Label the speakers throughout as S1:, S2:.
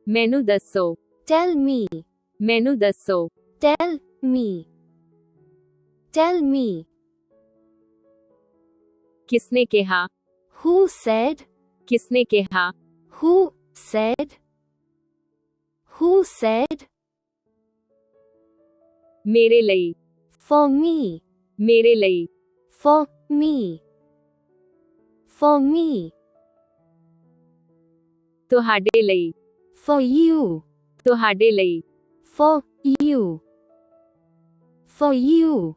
S1: ਮੈਨੂੰ ਦੱਸੋ।
S2: Tell me.
S1: ਮੈਨੂੰ ਦੱਸੋ।
S2: Tell me. Tell me.
S1: ਕਿਸਨੇ ਕਿਹਾ।
S2: Who said?
S1: ਕਿਸਨੇ ਕਿਹਾ।
S2: Who said? Who said?
S1: ਮੇਰੇ ਲਈ।
S2: For me.
S1: ਮੇਰੇ ਲਈ।
S2: For me. For me.
S1: ਤੁਹਾਡੇ ਲਈ।
S2: For you.
S1: ਤੁਹਾਡੇ ਲਈ।
S2: For you. For you.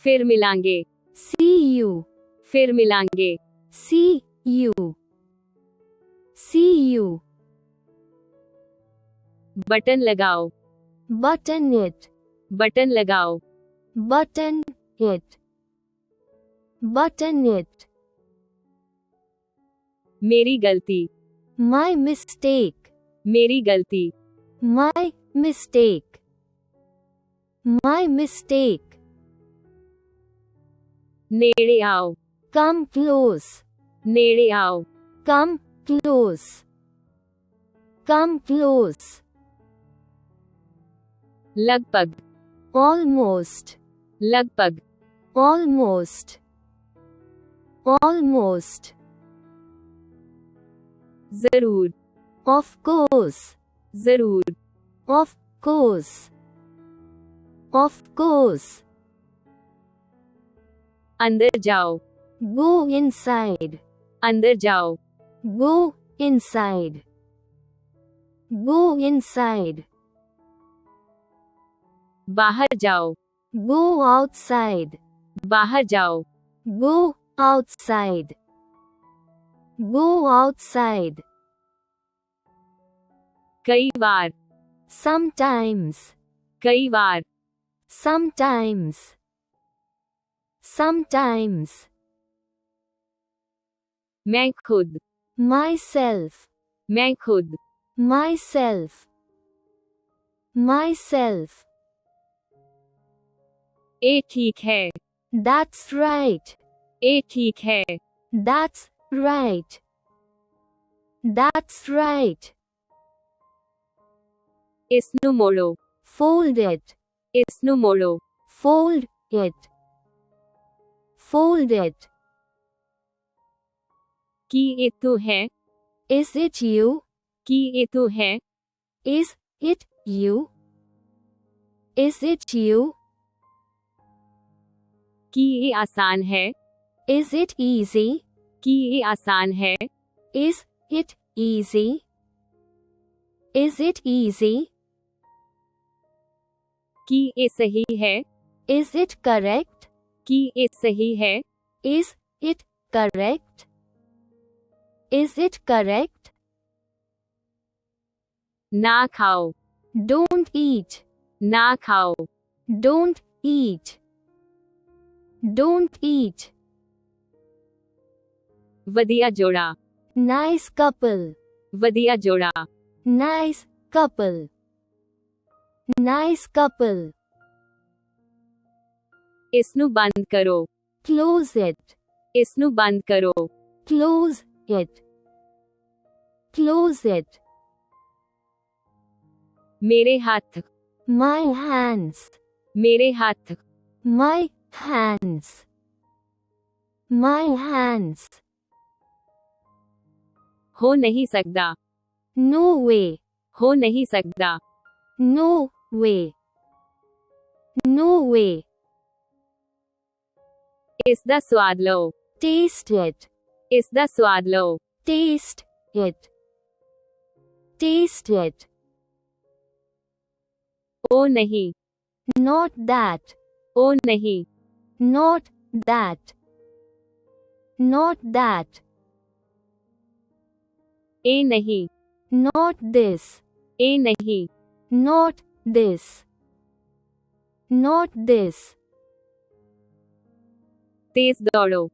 S1: ਫਿਰ ਮਿਲਾਂਗੇ।
S2: See you.
S1: ਫਿਰ ਮਿਲਾਂਗੇ।
S2: See you. See you.
S1: Button ਲਗਾਓ।
S2: Button it.
S1: ਬਟਨ ਲਗਾਓ।
S2: Button it. Button it.
S1: ਮੇਰੀ ਗਲਤੀ।
S2: My mistake.
S1: ਮੇਰੀ ਗਲਤੀ।
S2: My mistake. My mistake.
S1: ਨੇੜੇ ਆਓ।
S2: Come close.
S1: ਨੇੜੇ ਆਓ।
S2: Come close. Come close.
S1: ਲਗਭਗ।
S2: Almost.
S1: ਲਗਭਗ।
S2: Almost. Almost.
S1: ਜ਼ਰੂਰ।
S2: Of course.
S1: ਜ਼ਰੂਰ।
S2: Of course. Of course.
S1: ਅੰਦਰ ਜਾਓ।
S2: Go inside.
S1: ਅੰਦਰ ਜਾਓ।
S2: Go inside. Go inside.
S1: ਬਾਹਰ ਜਾਓ।
S2: Go outside.
S1: ਬਾਹਰ ਜਾਓ।
S2: Go outside. Go outside.
S1: ਕਈ ਵਾਰ।
S2: Sometimes.
S1: ਕਈ ਵਾਰ।
S2: Sometimes. Sometimes.
S1: ਮੈਂ ਖੁਦ।
S2: Myself.
S1: ਮੈਂ ਖੁਦ।
S2: Myself. Myself.
S1: ਇਹ ਠੀਕ ਹੈ।
S2: That's right.
S1: ਇਹ ਠੀਕ ਹੈ।
S2: That's right. That's right.
S1: ਇਸ ਨੂੰ ਮੋੜੋ।
S2: Fold it.
S1: ਇਸ ਨੂੰ ਮੋੜੋ।
S2: Fold it. Fold it.
S1: ਕੀ ਇਹ ਤੂੰ ਹੈ।
S2: Is it you?
S1: ਕੀ ਇਹ ਤੂੰ ਹੈ।
S2: Is it you? Is it you?
S1: ਕੀ ਇਹ ਆਸਾਨ ਹੈ।
S2: Is it easy?
S1: ਕੀ ਇਹ ਆਸਾਨ ਹੈ।
S2: Is it easy? Is it easy?
S1: ਕੀ ਇਹ ਸਹੀ ਹੈ।
S2: Is it correct?
S1: ਕੀ ਇਹ ਸਹੀ ਹੈ।
S2: Is it correct? Is it correct?
S1: ਨਾ ਖਾਓ।
S2: Don't eat.
S1: ਨਾ ਖਾਓ।
S2: Don't eat. Don't eat.
S1: ਵਧੀਆ ਜੋੜਾ।
S2: Nice couple.
S1: ਵਧੀਆ ਜੋੜਾ।
S2: Nice couple. Nice couple.
S1: ਇਸ ਨੂੰ ਬੰਦ ਕਰੋ।
S2: Close it.
S1: ਇਸ ਨੂੰ ਬੰਦ ਕਰੋ।
S2: Close it. Close it.
S1: ਮੇਰੇ ਹੱਥ।
S2: My hands.
S1: ਮੇਰੇ ਹੱਥ।
S2: My hands. My hands.
S1: ਹੋ ਨਹੀਂ ਸਕਦਾ।
S2: No way.
S1: ਹੋ ਨਹੀਂ ਸਕਦਾ।
S2: No way. No way.
S1: ਇਸ ਦਾ ਸਵਾਦ ਲਓ।
S2: Taste it.
S1: ਇਸ ਦਾ ਸਵਾਦ ਲਓ।
S2: Taste it. Taste it.
S1: ਉਹ ਨਹੀਂ।
S2: Not that.
S1: ਉਹ ਨਹੀਂ।
S2: Not that. Not that.
S1: ਇਹ ਨਹੀਂ।
S2: Not this.
S1: ਇਹ ਨਹੀਂ।
S2: Not this. Not this.
S1: ਤੇਜ਼ ਦੌੜੋ।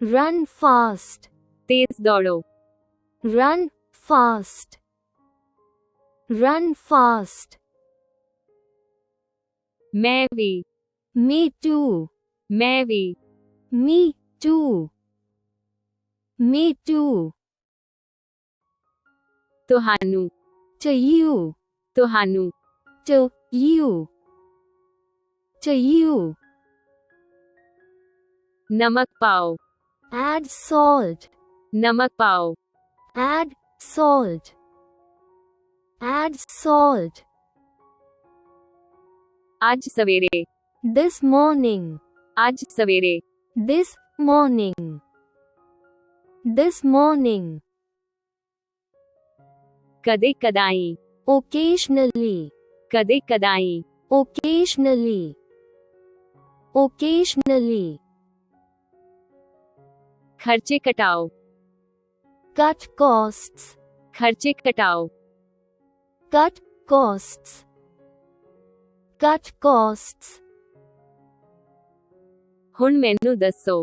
S2: Run fast.
S1: ਤੇਜ਼ ਦੌੜੋ।
S2: Run fast. Run fast.
S1: ਮੈਂ ਵੀ।
S2: Me too.
S1: ਮੈਂ ਵੀ।
S2: Me too. Me too.
S1: ਤੁਹਾਨੂੰ
S2: to you,
S1: ਤੁਹਾਨੂੰ
S2: to you, to you.
S1: ਨਮਕ ਪਾਓ
S2: Add salt,
S1: ਨਮਕ ਪਾਓ
S2: add salt, add salt.
S1: ਅੱਜ ਸਵੇਰੇ
S2: This morning,
S1: ਅੱਜ ਸਵੇਰੇ
S2: this morning, this morning.
S1: ਕਦੇ ਕਦਾਈ
S2: Occasionally,
S1: ਕਦੇ ਕਦਾਈ
S2: occasionally, occasionally.
S1: ਖਰਚੇ ਘਟਾਓ
S2: Cut costs,
S1: ਖਰਚੇ ਘਟਾਓ
S2: cut costs, cut costs.
S1: ਹੁਣ ਮੈਨੂੰ ਦੱਸੋ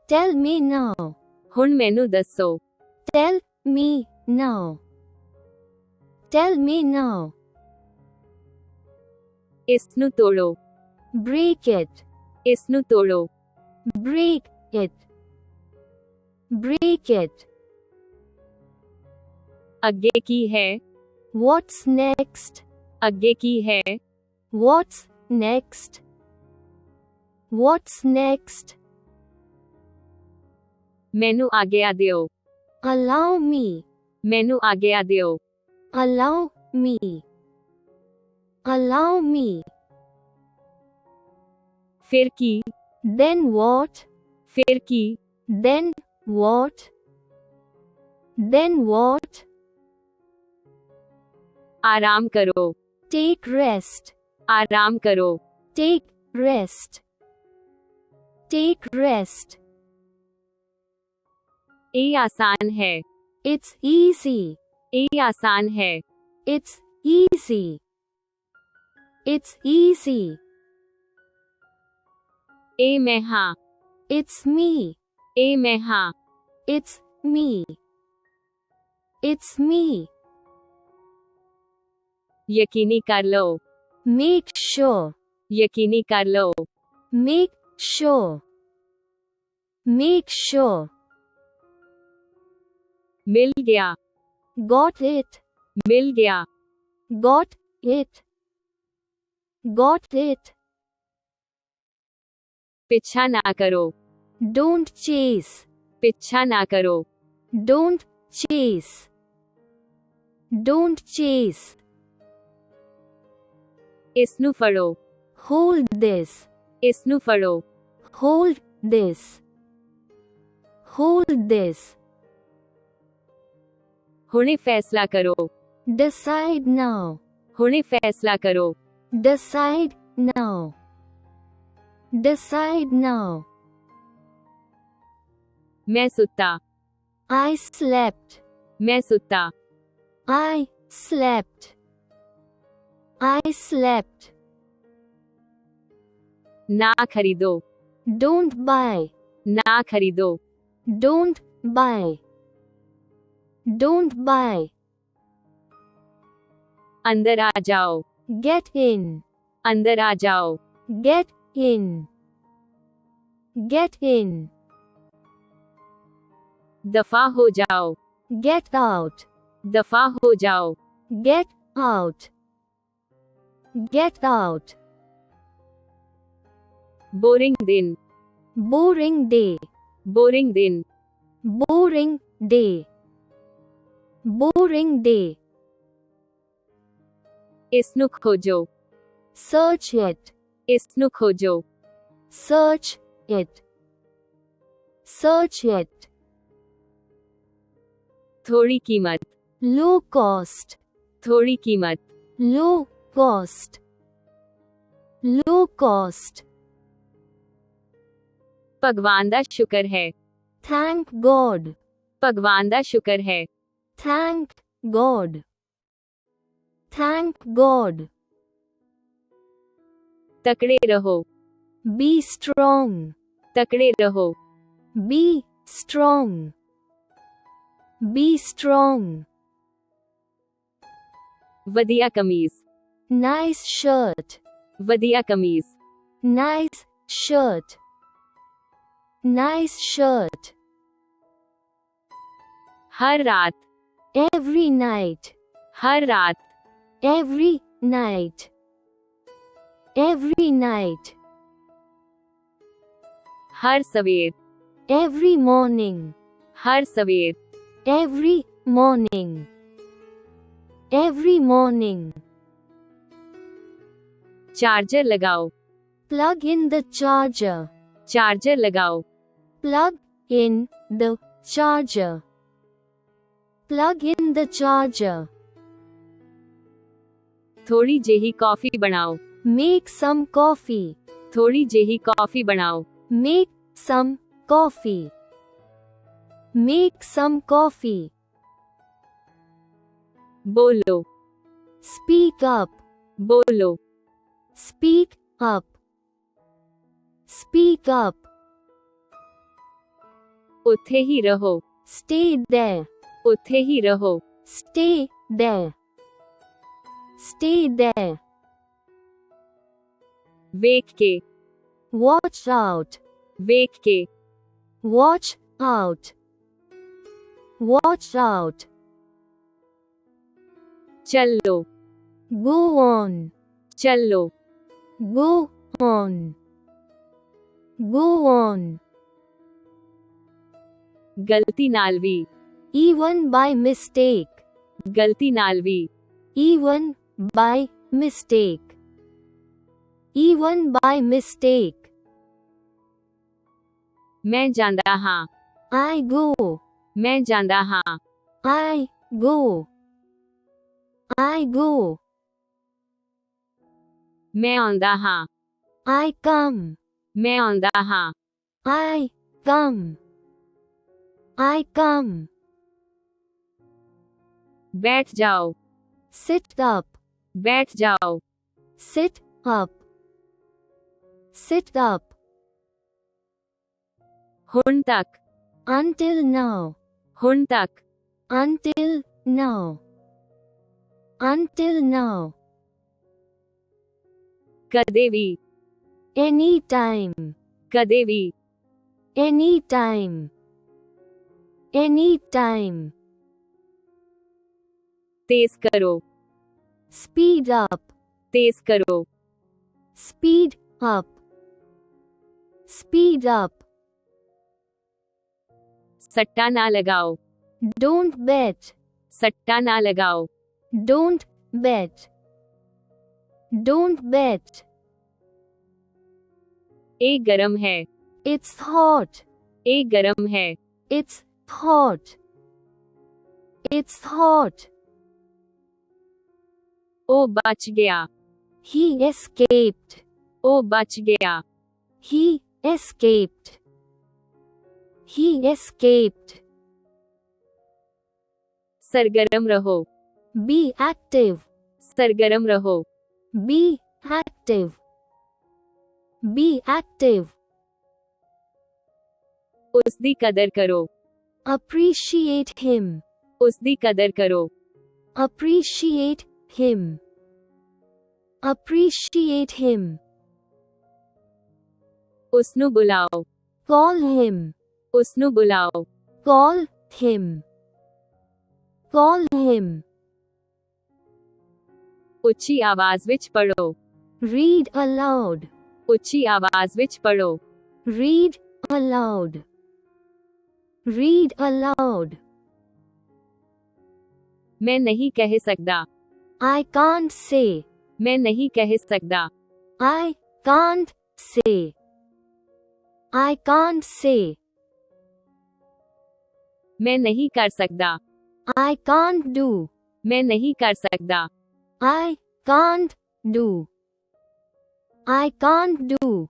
S2: Tell me now,
S1: ਹੁਣ ਮੈਨੂੰ ਦੱਸੋ
S2: tell me now, tell me now.
S1: ਇਸ ਨੂੰ ਤੋੜੋ
S2: Break it,
S1: ਇਸ ਨੂੰ ਤੋੜੋ
S2: break it, break it.
S1: ਅੱਗੇ ਕੀ ਹੈ
S2: What's next?
S1: ਅੱਗੇ ਕੀ ਹੈ
S2: What's next? What's next?
S1: ਮੈਨੂੰ ਆਗਿਆ ਦਿਓ
S2: Allow me,
S1: ਮੈਨੂੰ ਆਗਿਆ ਦਿਓ
S2: allow me, allow me.
S1: ਫਿਰ ਕੀ
S2: Then what?
S1: ਫਿਰ ਕੀ
S2: Then what? Then what?
S1: ਆਰਾਮ ਕਰੋ
S2: Take rest,
S1: ਆਰਾਮ ਕਰੋ
S2: take rest, take rest.
S1: ਇਹ ਆਸਾਨ ਹੈ
S2: It's easy,
S1: ਇਹ ਆਸਾਨ ਹੈ
S2: it's easy, it's easy.
S1: ਇਹ ਮੈਂ ਹਾਂ
S2: It's me,
S1: ਇਹ ਮੈਂ ਹਾਂ
S2: it's me, it's me.
S1: ਯਕੀਨੀ ਕਰ ਲਓ
S2: Make sure,
S1: ਯਕੀਨੀ ਕਰ ਲਓ
S2: make sure, make sure.
S1: ਮਿਲ ਗਿਆ
S2: Got it,
S1: ਮਿਲ ਗਿਆ
S2: got it, got it.
S1: ਪਿੱਛਾ ਨਾ ਕਰੋ
S2: Don't chase,
S1: ਪਿੱਛਾ ਨਾ ਕਰੋ
S2: don't chase, don't chase.
S1: ਇਸ ਨੂੰ ਫੜੋ
S2: Hold this,
S1: ਇਸ ਨੂੰ ਫੜੋ
S2: hold this, hold this.
S1: ਹੁਣੇ ਫੈਸਲਾ ਕਰੋ
S2: Decide now,
S1: ਹੁਣੇ ਫੈਸਲਾ ਕਰੋ
S2: decide now, decide now.
S1: ਮੈਂ ਸੁੱਤਾ
S2: I slept,
S1: ਮੈਂ ਸੁੱਤਾ
S2: I slept, I slept.
S1: ਨਾ ਖਰੀਦੋ
S2: Don't buy,
S1: ਨਾ ਖਰੀਦੋ
S2: don't buy, don't buy.
S1: ਅੰਦਰ ਆ ਜਾਓ
S2: Get in,
S1: ਅੰਦਰ ਆ ਜਾਓ
S2: get in, get in.
S1: ਦਫਾ ਹੋ ਜਾਓ
S2: Get out,
S1: ਦਫਾ ਹੋ ਜਾਓ
S2: get out, get out.
S1: Boring ਦਿਨ
S2: Boring day,
S1: ਬੋਰਿੰਗ ਦਿਨ
S2: boring day, boring day.
S1: ਇਸ ਨੂੰ ਖੋਜੋ
S2: Search it,
S1: ਇਸ ਨੂੰ ਖੋਜੋ
S2: search it, search it.
S1: ਥੋੜੀ ਕੀਮਤ
S2: Low cost,
S1: ਥੋੜੀ ਕੀਮਤ
S2: low cost, low cost.
S1: ਭਗਵਾਨ ਦਾ ਸ਼ੁਕਰ ਹੈ
S2: Thank God,
S1: ਭਗਵਾਨ ਦਾ ਸ਼ੁਕਰ ਹੈ
S2: thank God, thank God.
S1: ਤਕੜੇ ਰਹੋ
S2: Be strong,
S1: ਤਕੜੇ ਰਹੋ
S2: be strong, be strong.
S1: ਵਧੀਆ ਕਮੀਜ਼
S2: Nice shirt,
S1: ਵਧੀਆ ਕਮੀਜ਼
S2: nice shirt, nice shirt.
S1: ਹਰ ਰਾਤ
S2: Every night,
S1: हर रात,
S2: every night, every night,
S1: हर सवेर,
S2: every morning,
S1: हर सवेर,
S2: every morning, every morning,
S1: charger लगाओ,
S2: plug in the charger,
S1: charger लगाओ,
S2: plug in the charger, plug in the charger,
S1: थोड़ी जेही coffee बनाओ,
S2: make some coffee,
S1: थोड़ी जेही कॉफी बनाओ,
S2: make some coffee, make some coffee,
S1: बोलो,
S2: speak up,
S1: बोलो,
S2: speak up, speak up,
S1: उठे ही रहो,
S2: stay there,
S1: उठे ही रहो,
S2: stay there, stay there,
S1: वेख के,
S2: watch out,
S1: वेख के,
S2: watch out, watch out,
S1: चल लो,
S2: go on,
S1: चल लो,
S2: go on, go on,
S1: गलती नालवी,
S2: even by mistake,
S1: गलती नालवी,
S2: even by mistake, even by mistake,
S1: मैं ਜਾਂਦਾ ਹਾਂ,
S2: I go,
S1: मैं ਜਾਂਦਾ ਹਾਂ,
S2: I go, I go,
S1: मैं ਆਉਂਦਾ ਹਾਂ,
S2: I come,
S1: मैं ਆਉਂਦਾ ਹਾਂ,
S2: I come, I come,
S1: बैठ जाओ,
S2: sit up,
S1: बैठ जाओ,
S2: sit up, sit up,
S1: ਹੁਣ तक,
S2: until now,
S1: ਹੁਣ तक,
S2: until now, until now,
S1: कदे भी,
S2: anytime,
S1: कदे भी,
S2: anytime, anytime,
S1: तेज करो,
S2: speed up,
S1: तेज करो,
S2: speed up, speed up,
S1: सट्टा ना लगाओ,
S2: don't bet,
S1: सट्टा ना लगाओ,
S2: don't bet, don't bet,
S1: एक गरम है,
S2: it's hot,
S1: एक गरम है,
S2: it's hot, it's hot,
S1: ओ बच गया,
S2: he escaped,
S1: ओ बच गया,
S2: he escaped, he escaped,
S1: सरगरम रहो,
S2: be active,
S1: सरगरम रहो,
S2: be active, be active,
S1: उसदी कदर करो,
S2: appreciate him,
S1: उसदी कदर करो,
S2: appreciate him, appreciate him,
S1: उसनु बुलाओ,
S2: call him,
S1: उसनु बुलाओ,
S2: call him, call him,
S1: ਉੱਚੀ ਆਵਾਜ਼ ਵਿੱਚ ਪੜੋ,
S2: read aloud,
S1: ਉੱਚੀ ਆਵਾਜ਼ ਵਿੱਚ ਪੜੋ,
S2: read aloud, read aloud,
S1: मैं नहीं कह सकता,
S2: I can't say,
S1: मैं नहीं कह सकता,
S2: I can't say, I can't say,
S1: मैं नहीं कर सकता,
S2: I can't do,
S1: मैं नहीं कर सकता,
S2: I can't do, I can't do,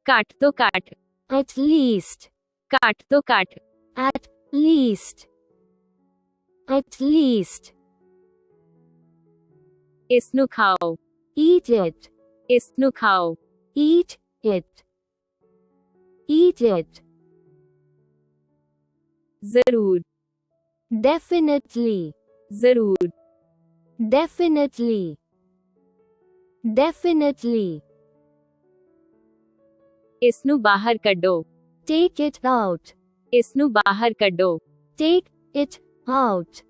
S1: काट तो काट,
S2: at least,
S1: काट तो काट,
S2: at least, at least,
S1: इसनु खाओ,
S2: eat it,
S1: इसनु खाओ,
S2: eat it, eat it,
S1: जरूर,
S2: definitely,
S1: जरूर,
S2: definitely, definitely,
S1: इसनु बाहर कड्डो,
S2: take it out,
S1: इसनु बाहर कड्डो,
S2: take it out,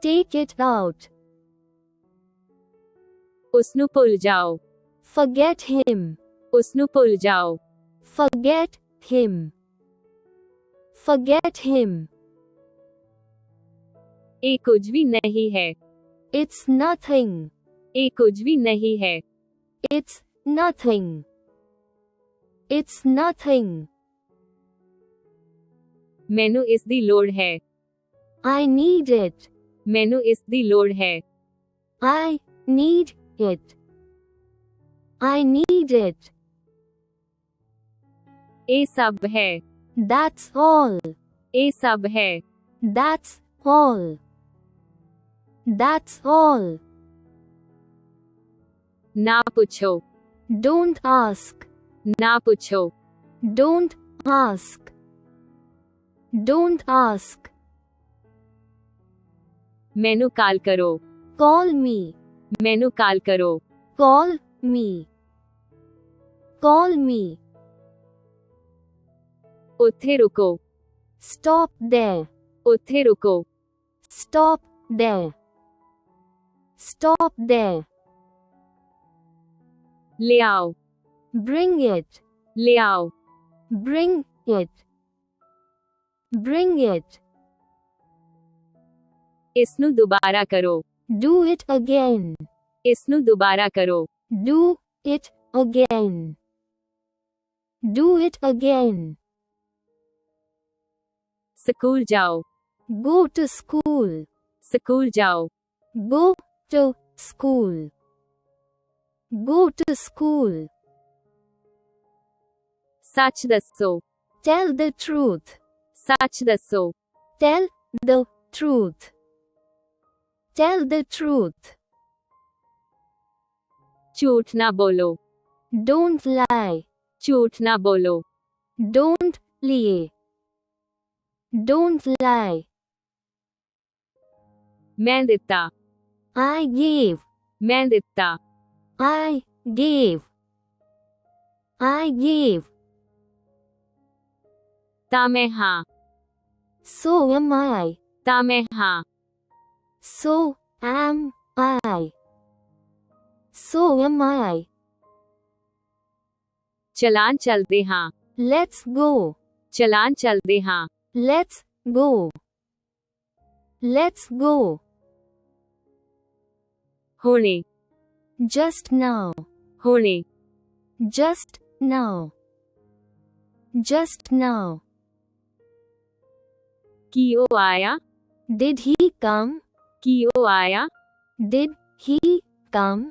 S2: Take it out.
S1: ਉਸਨੂੰ ਭੁੱਲ ਜਾਓ।
S2: Forget him.
S1: ਉਸਨੂੰ ਭੁੱਲ ਜਾਓ।
S2: Forget him. Forget him.
S1: ਇਹ ਕੁਝ ਵੀ ਨਹੀਂ ਹੈ।
S2: It's nothing.
S1: ਇਹ ਕੁਝ ਵੀ ਨਹੀਂ ਹੈ।
S2: It's nothing. It's nothing.
S1: ਮੈਨੂੰ ਇਸ ਦੀ ਲੋੜ ਹੈ।
S2: I need it.
S1: ਮੈਨੂੰ ਇਸ ਦੀ ਲੋੜ ਹੈ।
S2: I need it. I need it.
S1: ਇਹ ਸਭ ਹੈ।
S2: That's all.
S1: ਇਹ ਸਭ ਹੈ।
S2: That's all. That's all.
S1: ਨਾ ਪੁੱਛੋ।
S2: Don't ask.
S1: ਨਾ ਪੁੱਛੋ।
S2: Don't ask. Don't ask.
S1: ਮੈਨੂੰ ਕਾਲ ਕਰੋ।
S2: Call me.
S1: ਮੈਨੂੰ ਕਾਲ ਕਰੋ।
S2: Call me. Call me.
S1: ਉੱਥੇ ਰੁਕੋ।
S2: Stop there.
S1: ਉੱਥੇ ਰੁਕੋ।
S2: Stop there. Stop there.
S1: ਲਿਆਓ।
S2: Bring it.
S1: ਲਿਆਓ।
S2: Bring it. Bring it.
S1: ਇਸ ਨੂੰ ਦੁਬਾਰਾ ਕਰੋ।
S2: Do it again.
S1: ਇਸ ਨੂੰ ਦੁਬਾਰਾ ਕਰੋ।
S2: Do it again. Do it again.
S1: School ਜਾਓ।
S2: Go to school.
S1: ਸਕੂਲ ਜਾਓ।
S2: Go to school. Go to school.
S1: ਸੱਚ ਦੱਸੋ।
S2: Tell the truth.
S1: ਸੱਚ ਦੱਸੋ।
S2: Tell the truth. Tell the truth.
S1: ਝੂਠ ਨਾ ਬੋਲੋ।
S2: Don't lie.
S1: ਝੂਠ ਨਾ ਬੋਲੋ।
S2: Don't lie. Don't lie.
S1: ਮੈਂ ਦਿੱਤਾ।
S2: I gave.
S1: ਮੈਂ ਦਿੱਤਾ।
S2: I gave. I gave.
S1: ਤਾਂ ਮੈਂ ਹਾਂ।
S2: So am I.
S1: ਤਾਂ ਮੈਂ ਹਾਂ।
S2: So am I. So am I.
S1: ਚਲਾਨ ਚੱਲਦੇ ਹਾਂ।
S2: Let's go.
S1: ਚਲਾਨ ਚੱਲਦੇ ਹਾਂ।
S2: Let's go. Let's go.
S1: ਹੁਣੇ।
S2: Just now.
S1: ਹੁਣੇ।
S2: Just now. Just now.
S1: ਕੀ ਉਹ ਆਇਆ?
S2: Did he come?
S1: ਕੀ ਉਹ ਆਇਆ?
S2: Did he come?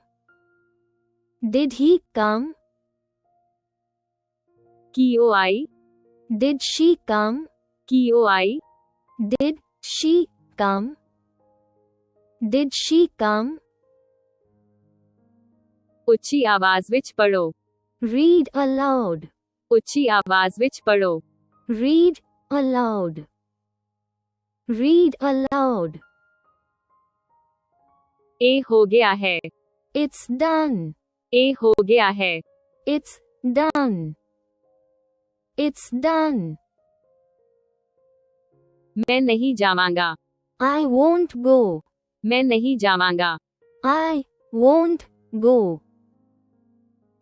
S2: Did he come?
S1: ਕੀ ਉਹ ਆਈ?
S2: Did she come?
S1: ਕੀ ਉਹ ਆਈ?
S2: Did she come? Did she come?
S1: ਉੱਚੀ ਆਵਾਜ਼ ਵਿੱਚ ਪੜੋ।
S2: Read aloud.
S1: ਉੱਚੀ ਆਵਾਜ਼ ਵਿੱਚ ਪੜੋ।
S2: Read aloud. Read aloud.
S1: ਇਹ ਹੋ ਗਿਆ ਹੈ।
S2: It's done.
S1: ਇਹ ਹੋ ਗਿਆ ਹੈ।
S2: It's done. It's done.
S1: ਮੈਂ ਨਹੀਂ ਜਾਵਾਂਗਾ।
S2: I won't go.
S1: ਮੈਂ ਨਹੀਂ ਜਾਵਾਂਗਾ।
S2: I won't go.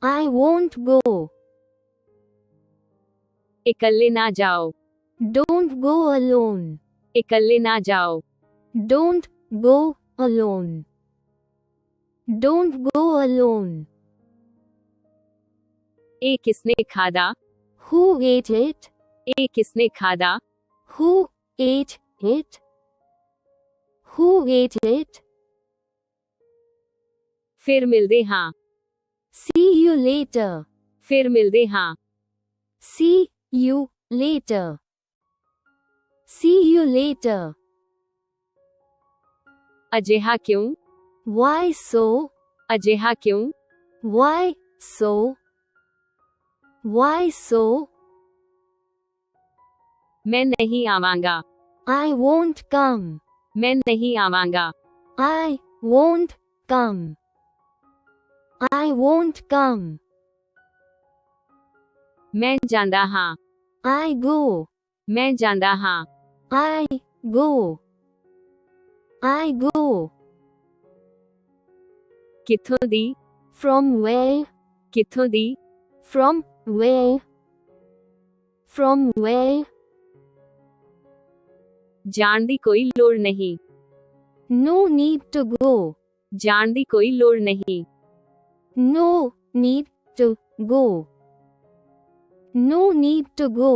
S2: I won't go.
S1: ਇਕੱਲੇ ਨਾ ਜਾਓ।
S2: Don't go alone.
S1: ਇਕੱਲੇ ਨਾ ਜਾਓ।
S2: Don't go alone. Don't go alone.
S1: ਇਹ ਕਿਸਨੇ ਖਾਦਾ?
S2: Who ate it?
S1: ਇਹ ਕਿਸਨੇ ਖਾਦਾ?
S2: Who ate it? Who ate it?
S1: ਫਿਰ ਮਿਲਦੇ ਹਾਂ।
S2: See you later.
S1: ਫਿਰ ਮਿਲਦੇ ਹਾਂ।
S2: See you later. See you later.
S1: ਅਜਿਹਾ ਕਿਉਂ?
S2: Why so?
S1: ਅਜਿਹਾ ਕਿਉਂ?
S2: Why so? Why so?
S1: ਮੈਂ ਨਹੀਂ ਆਵਾਂਗਾ।
S2: I won't come.
S1: ਮੈਂ ਨਹੀਂ ਆਵਾਂਗਾ।
S2: I won't come. I won't come.
S1: ਮੈਂ ਜਾਂਦਾ ਹਾਂ।
S2: I go.
S1: ਮੈਂ ਜਾਂਦਾ ਹਾਂ।
S2: I go. I go.
S1: कित्थों the,
S2: From where?
S1: कित्थों the,
S2: From where? From where?
S1: जाण दी कोई लोड़ नहीं,
S2: No need to go.
S1: जाण दी कोई लोड़ नहीं,
S2: No need to go. No need to go.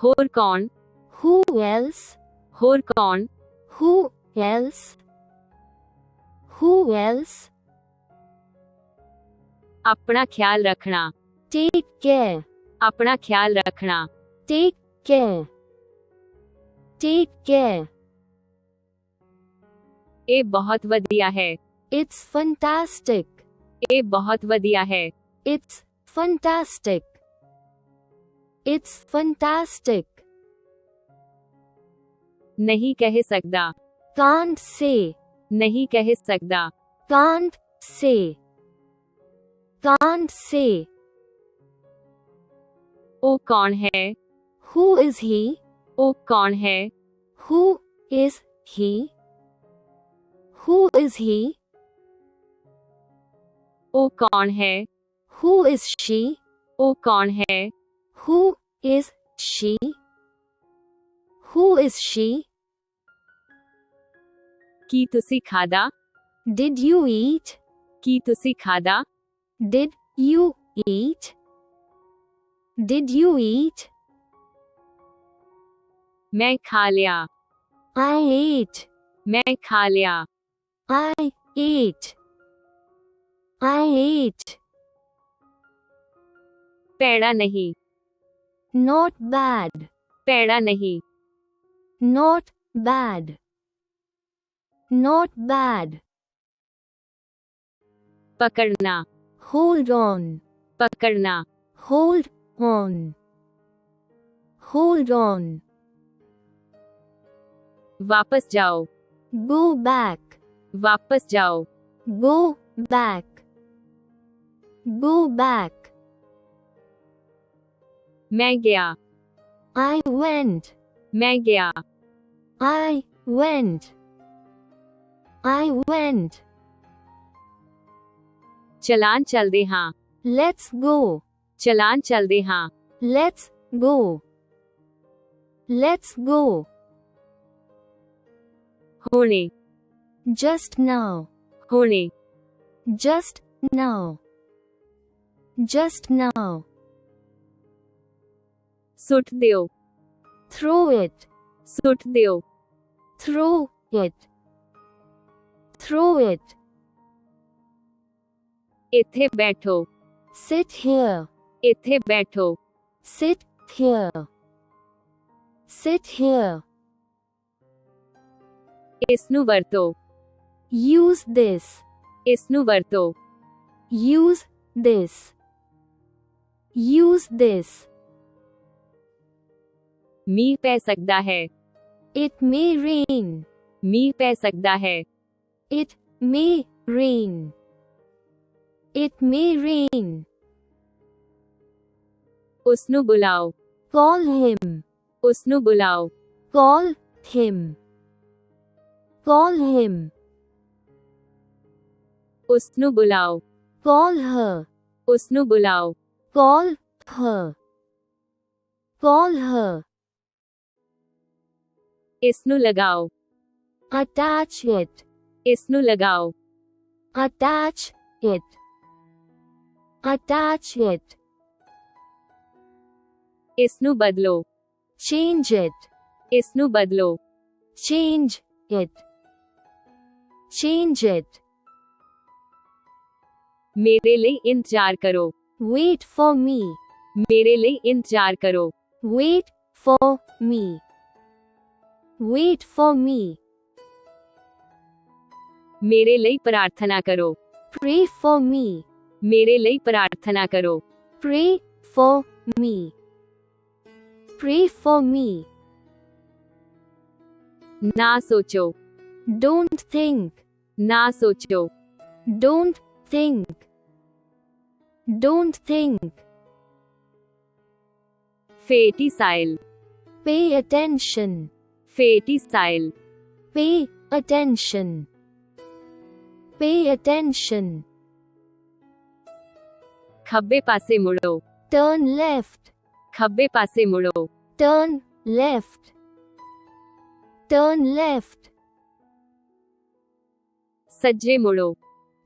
S1: होर कौन,
S2: Who else?
S1: होर कौन,
S2: Who else? Who else?
S1: अपना ख्याल रखना,
S2: Take care.
S1: अपना ख्याल रखना,
S2: Take care. Take care.
S1: ਇਹ ਬਹੁਤ ਵਧੀਆ ਹੈ,
S2: It's fantastic.
S1: ਇਹ ਬਹੁਤ ਵਧੀਆ ਹੈ,
S2: It's fantastic. It's fantastic.
S1: नहीं कह सकदा,
S2: Can't say.
S1: नहीं कह सकदा,
S2: Can't say. Can't say.
S1: ਉਹ कौन है,
S2: Who is he?
S1: ਉਹ कौन है,
S2: Who is he? Who is he?
S1: ਉਹ कौन है,
S2: Who is she?
S1: ਉਹ कौन है,
S2: Who is she? Who is she?
S1: ਕੀ ਤੁਸੀਂ ਖਾਦਾ,
S2: Did you eat?
S1: ਕੀ ਤੁਸੀਂ ਖਾਦਾ,
S2: Did you eat? Did you eat?
S1: मैं खा लिया,
S2: I ate.
S1: मैं खा लिया,
S2: I ate. I ate.
S1: पैड़ा नहीं,
S2: Not bad.
S1: पैड़ा नहीं,
S2: Not bad. Not bad.
S1: पकड़ना,
S2: Hold on.
S1: पकड़ना,
S2: Hold on. Hold on.
S1: वापस जाओ,
S2: Go back.
S1: वापस जाओ,
S2: Go back. Go back.
S1: मैं गया,
S2: I went.
S1: मैं गया,
S2: I went. I went.
S1: चलान चल दे हाँ,
S2: Let's go.
S1: चलान चल दे हाँ,
S2: Let's go. Let's go.
S1: होने,
S2: Just now.
S1: होने,
S2: Just now. Just now.
S1: सुट दियो,
S2: Throw it.
S1: सुट दियो,
S2: Throw it. Throw it.
S1: इत्थे बैठो,
S2: Sit here.
S1: इत्थे बैठो,
S2: Sit here. Sit here.
S1: इसनू वरतो,
S2: Use this.
S1: इसनू वरतो,
S2: Use this. Use this.
S1: मींह पै सकदा है,
S2: It may rain.
S1: मींह पै सकदा है,
S2: It may rain. It may rain.
S1: उसनू बुलाओ,
S2: Call him.
S1: उसनू बुलाओ,
S2: Call him. Call him.
S1: उसनू बुलाओ,
S2: Call her.
S1: उसनू बुलाओ,
S2: Call her. Call her.
S1: इसनू लगाओ,
S2: Attach it.
S1: इसनू लगाओ,
S2: Attach it. Attach it.
S1: इसनू बदलो,
S2: Change it.
S1: इसनू बदलो,
S2: Change it. Change it.
S1: मेरे लिए इंतजार करो,
S2: Wait for me.
S1: मेरे लिए इंतजार करो,
S2: Wait for me. Wait for me.
S1: मेरे लिए प्रार्थना करो,
S2: Pray for me.
S1: मेरे लिए प्रार्थना करो,
S2: Pray for me. Pray for me.
S1: ना सोचो,
S2: Don't think.
S1: ना सोचो,
S2: Don't think. Don't think.
S1: फेटिसाइल,
S2: Pay attention.
S1: Feticile.
S2: Pay attention. Pay attention.
S1: ਖੱਬੇ ਪਾਸੇ ਮੁੜੋ.
S2: Turn left.
S1: ਖੱਬੇ ਪਾਸੇ ਮੁੜੋ.
S2: Turn left. Turn left.
S1: ਸੱਜੇ ਮੁੜੋ.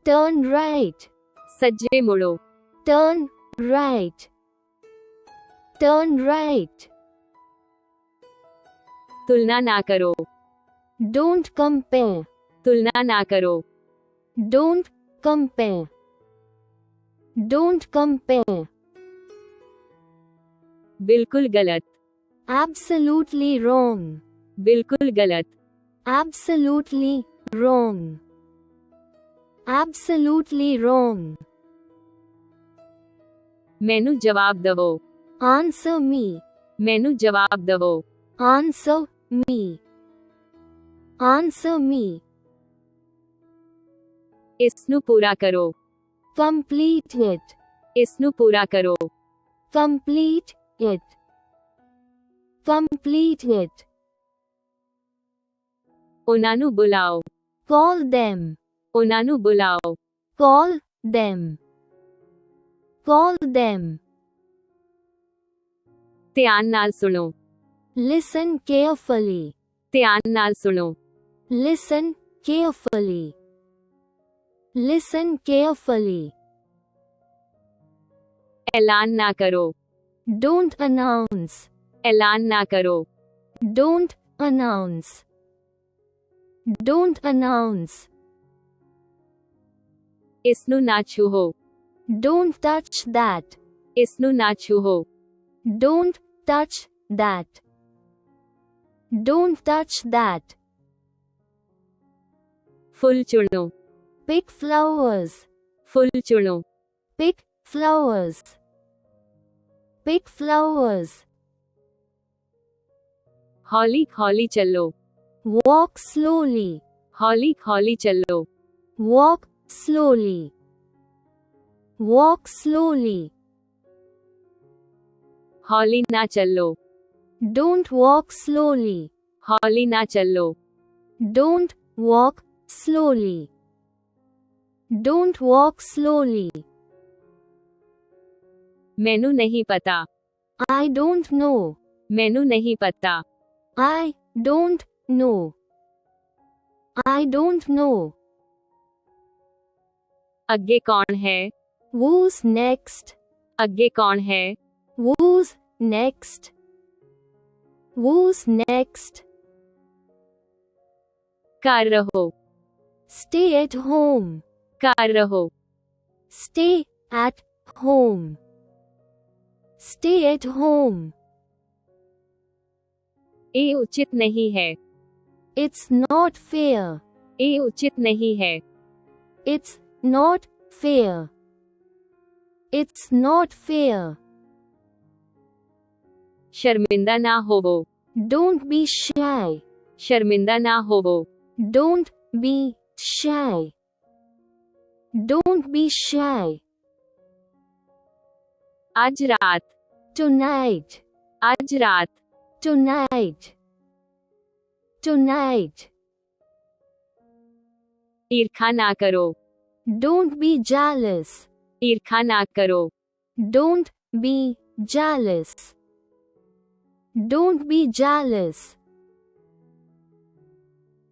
S2: Turn right.
S1: ਸੱਜੇ ਮੁੜੋ.
S2: Turn right. Turn right.
S1: ਤੁਲਨਾ ਨਾ ਕਰੋ.
S2: Don't compare.
S1: ਤੁਲਨਾ ਨਾ ਕਰੋ.
S2: Don't compare. Don't compare.
S1: ਬਿਲਕੁਲ ਗਲਤ.
S2: Absolutely wrong.
S1: ਬਿਲਕੁਲ ਗਲਤ.
S2: Absolutely wrong. Absolutely wrong.
S1: ਮੈਨੂੰ ਜਵਾਬ ਦਵੋ.
S2: Answer me.
S1: ਮੈਨੂੰ ਜਵਾਬ ਦਵੋ.
S2: Answer me. Answer me.
S1: ਇਸ ਨੂੰ ਪੂਰਾ ਕਰੋ.
S2: Complete it.
S1: ਇਸ ਨੂੰ ਪੂਰਾ ਕਰੋ.
S2: Complete it. Complete it.
S1: ਉਹਨਾਂ ਨੂੰ ਬੁਲਾਓ.
S2: Call them.
S1: ਉਹਨਾਂ ਨੂੰ ਬੁਲਾਓ.
S2: Call them. Call them.
S1: ਧਿਆਨ ਨਾਲ ਸੁਣੋ.
S2: Listen carefully.
S1: ਧਿਆਨ ਨਾਲ ਸੁਣੋ.
S2: Listen carefully. Listen carefully.
S1: ਐਲਾਨ ਨਾ ਕਰੋ.
S2: Don't announce.
S1: ਐਲਾਨ ਨਾ ਕਰੋ.
S2: Don't announce. Don't announce.
S1: ਇਸ ਨੂੰ ਨਾ ਛੂਹੋ.
S2: Don't touch that.
S1: ਇਸ ਨੂੰ ਨਾ ਛੂਹੋ.
S2: Don't touch that. Don't touch that.
S1: ਫੁੱਲ ਚੁਣੋ.
S2: Pick flowers.
S1: ਫੁੱਲ ਚੁਣੋ.
S2: Pick flowers. Pick flowers.
S1: ਹੌਲੀ ਹੌਲੀ ਚੱਲੋ.
S2: Walk slowly.
S1: ਹੌਲੀ ਹੌਲੀ ਚੱਲੋ.
S2: Walk slowly. Walk slowly.
S1: ਹੌਲੀ ਨਾ ਚੱਲੋ.
S2: Don't walk slowly.
S1: ਹੌਲੀ ਨਾ ਚੱਲੋ.
S2: Don't walk slowly. Don't walk slowly.
S1: ਮੈਨੂੰ ਨਹੀਂ ਪਤਾ.
S2: I don't know.
S1: ਮੈਨੂੰ ਨਹੀਂ ਪਤਾ.
S2: I don't know. I don't know.
S1: ਅੱਗੇ ਕੌਣ ਹੈ?
S2: Who's next?
S1: ਅੱਗੇ ਕੌਣ ਹੈ?
S2: Who's next? Who's next?
S1: ਘਰ ਰਹੋ.
S2: Stay at home.
S1: ਘਰ ਰਹੋ.
S2: Stay at home. Stay at home.
S1: ਇਹ ਉਚਿਤ ਨਹੀਂ ਹੈ.
S2: It's not fair.
S1: ਇਹ ਉਚਿਤ ਨਹੀਂ ਹੈ.
S2: It's not fair. It's not fair.
S1: ਸ਼ਰਮਿੰਦਾ ਨਾ ਹੋਵੋ.
S2: Don't be shy.
S1: ਸ਼ਰਮਿੰਦਾ ਨਾ ਹੋਵੋ.
S2: Don't be shy. Don't be shy.
S1: ਅੱਜ ਰਾਤ.
S2: Tonight.
S1: ਅੱਜ ਰਾਤ.
S2: Tonight. Tonight.
S1: ਈਰਖਾ ਨਾ ਕਰੋ.
S2: Don't be jealous.
S1: ਈਰਖਾ ਨਾ ਕਰੋ.
S2: Don't be jealous. Don't be jealous.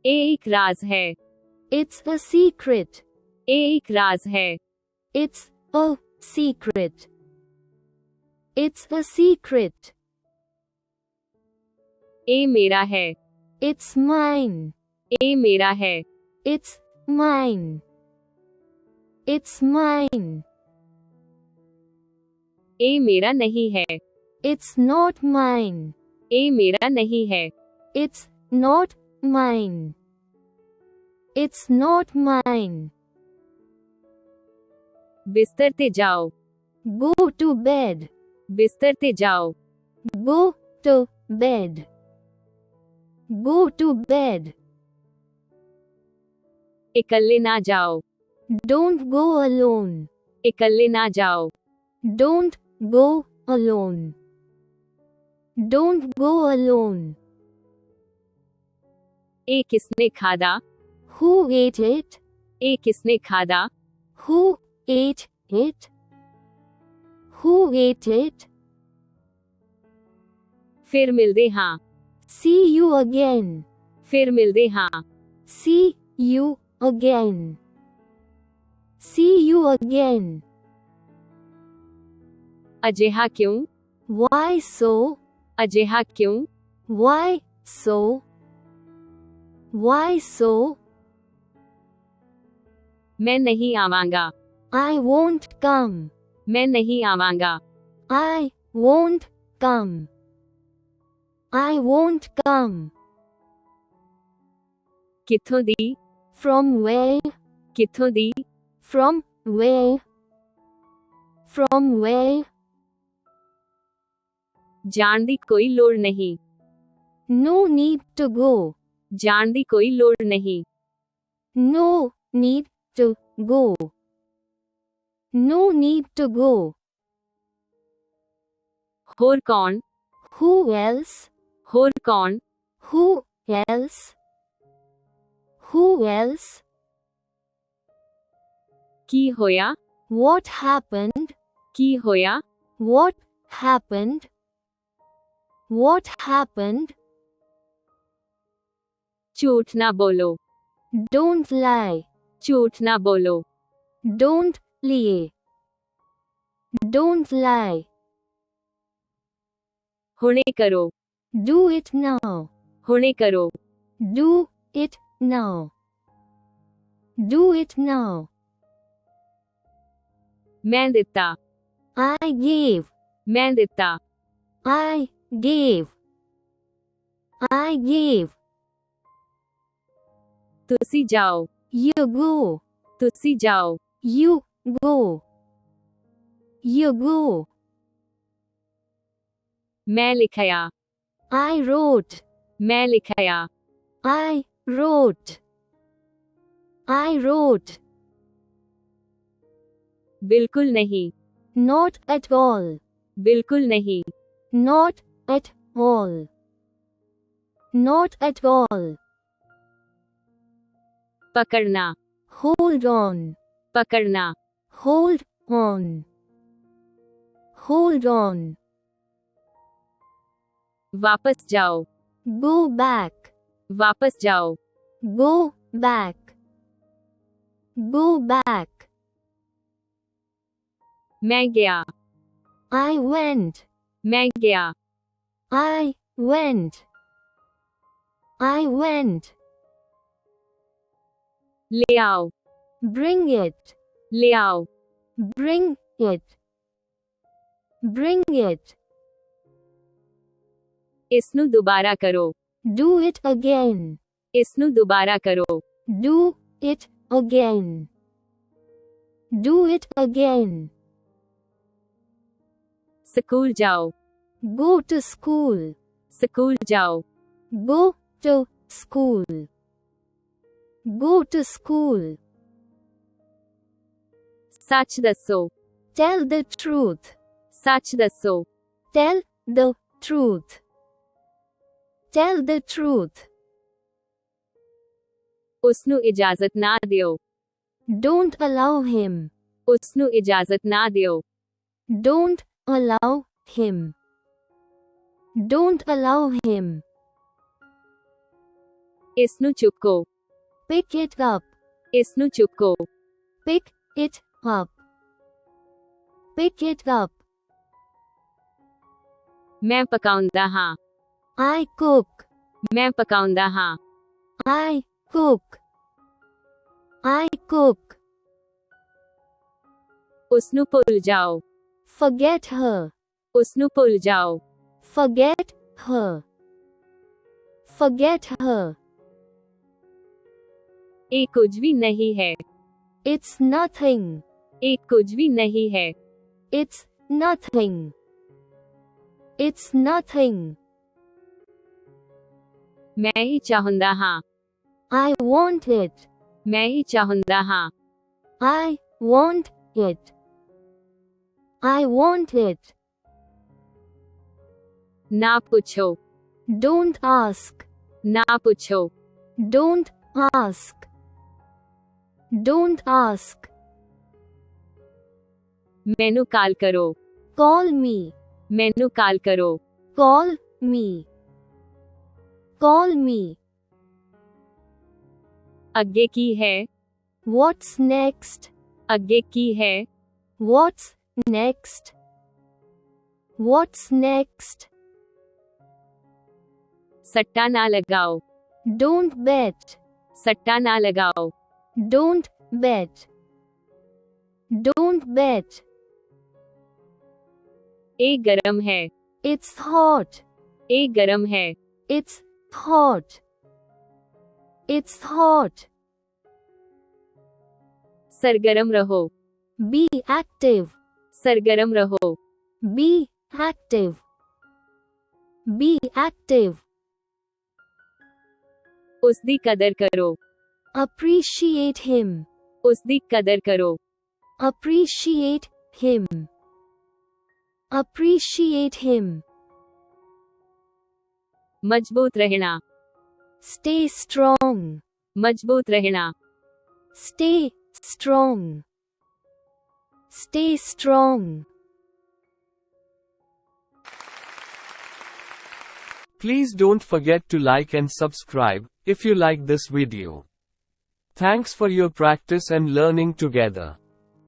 S1: ਇਹ ਇੱਕ ਰਾਜ਼ ਹੈ.
S2: It's a secret.
S1: ਇਹ ਇੱਕ ਰਾਜ਼ ਹੈ.
S2: It's a secret. It's a secret.
S1: ਇਹ ਮੇਰਾ ਹੈ.
S2: It's mine.
S1: ਇਹ ਮੇਰਾ ਹੈ.
S2: It's mine. It's mine.
S1: ਇਹ ਮੇਰਾ ਨਹੀਂ ਹੈ.
S2: It's not mine.
S1: ਇਹ ਮੇਰਾ ਨਹੀਂ ਹੈ.
S2: It's not mine. It's not mine.
S1: ਬਿਸਤਰ ਤੇ ਜਾਓ.
S2: Go to bed.
S1: ਬਿਸਤਰ ਤੇ ਜਾਓ.
S2: Go to bed. Go to bed.
S1: ਇਕੱਲੇ ਨਾ ਜਾਓ.
S2: Don't go alone.
S1: ਇਕੱਲੇ ਨਾ ਜਾਓ.
S2: Don't go alone. Don't go alone.
S1: ए किसने खादा,
S2: Who ate it?
S1: ए किसने खादा,
S2: Who ate it? Who ate it?
S1: फिर मिलदे हाँ,
S2: See you again.
S1: फिर मिलदे हाँ,
S2: See you again. See you again.
S1: अजिहा क्यों,
S2: Why so?
S1: अजिहा क्यों,
S2: Why so? Why so?
S1: मैं नहीं आवांगा,
S2: I won't come.
S1: मैं नहीं आवांगा,
S2: I won't come. I won't come.
S1: कित्थों the,
S2: From where?
S1: कित्थों the,
S2: From where? From where?
S1: जान दी कोई लोड़ नहीं,
S2: No need to go.
S1: जान दी कोई लोड़ नहीं,
S2: No need to go. No need to go.
S1: होर कौन,
S2: Who else?
S1: होर कौन,
S2: Who else? Who else?
S1: की होया,
S2: What happened?
S1: की होया,
S2: What happened? What happened?
S1: झूठ ना बोलो,
S2: Don't lie.
S1: झूठ ना बोलो,
S2: Don't lie. Don't lie.
S1: हुणे करो,
S2: Do it now.
S1: हुणे करो,
S2: Do it now. Do it now.
S1: मैं दिता,
S2: I gave.
S1: मैं दिता,
S2: I gave. I gave.
S1: तुसी जाओ,
S2: You go.
S1: तुसी जाओ,
S2: You go. You go.
S1: मैं लिखया,
S2: I wrote.
S1: मैं लिखया,
S2: I wrote. I wrote.
S1: बिल्कुल नहीं,
S2: Not at all.
S1: बिल्कुल नहीं,
S2: Not at all. Not at all.
S1: पकड़ना,
S2: Hold on.
S1: पकड़ना,
S2: Hold on. Hold on.
S1: वापस जाओ,
S2: Go back.
S1: वापस जाओ,
S2: Go back. Go back.
S1: मैं गया,
S2: I went.
S1: मैं गया,
S2: I went. I went.
S1: ले आओ,
S2: Bring it.
S1: ले आओ,
S2: Bring it. Bring it.
S1: इसनु दोबारा करो,
S2: Do it again.
S1: इसनु दोबारा करो,
S2: Do it again. Do it again.
S1: School जाओ,
S2: Go to school.
S1: स्कूल जाओ,
S2: Go to school. Go to school.
S1: सच दसो,
S2: Tell the truth.
S1: सच दसो,
S2: Tell the truth. Tell the truth.
S1: उसनु इजाजत ना दियो,
S2: Don't allow him.
S1: उसनु इजाजत ना दियो,
S2: Don't allow him. Don't allow him.
S1: इसनु चुपको,
S2: Pick it up.
S1: इसनु चुपको,
S2: Pick it up. Pick it up.
S1: मैं पकाउंदा हाँ,
S2: I cook.
S1: मैं पकाउंदा हाँ,
S2: I cook. I cook.
S1: उसनु भुल जाओ,
S2: Forget her.
S1: उसनु भुल जाओ,
S2: Forget her. Forget her.
S1: एक कुछ भी नहीं है,
S2: It's nothing.
S1: एक कुछ भी नहीं है,
S2: It's nothing. It's nothing.
S1: मैं ही चाहुंदा हाँ,
S2: I want it.
S1: मैं ही चाहुंदा हाँ,
S2: I want it. I want it.
S1: ना पूछो,
S2: Don't ask.
S1: ना पूछो,
S2: Don't ask. Don't ask.
S1: ਮੈਨੂੰ ਕਾਲ ਕਰੋ।
S2: Call me.
S1: ਮੈਨੂੰ ਕਾਲ ਕਰੋ।
S2: Call me. Call me.
S1: ਅੱਗੇ ਕੀ ਹੈ?
S2: What's next?
S1: ਅੱਗੇ ਕੀ ਹੈ?
S2: What's next? What's next?
S1: ਸੱਟਾ ਨਾ ਲਗਾਓ।
S2: Don't bet.
S1: ਸੱਟਾ ਨਾ ਲਗਾਓ।
S2: Don't bet. Don't bet.
S1: ਇਹ ਗਰਮ ਹੈ।
S2: It's hot.
S1: ਇਹ ਗਰਮ ਹੈ।
S2: It's hot. It's hot.
S1: ਸਰਗਰਮ ਰਹੋ।
S2: Be active.
S1: ਸਰਗਰਮ ਰਹੋ।
S2: Be active. Be active.
S1: ਉਸ ਦੀ ਕਦਰ ਕਰੋ।
S2: Appreciate him.
S1: ਉਸ ਦੀ ਕਦਰ ਕਰੋ।
S2: Appreciate him. Appreciate him.
S1: ਮਜ਼ਬੂਤ ਰਹਿਣਾ।
S2: Stay strong.
S1: ਮਜ਼ਬੂਤ ਰਹਿਣਾ।
S2: Stay strong. Stay strong.
S3: Please don't forget to like and subscribe if you like this video. Thanks for your practice and learning together.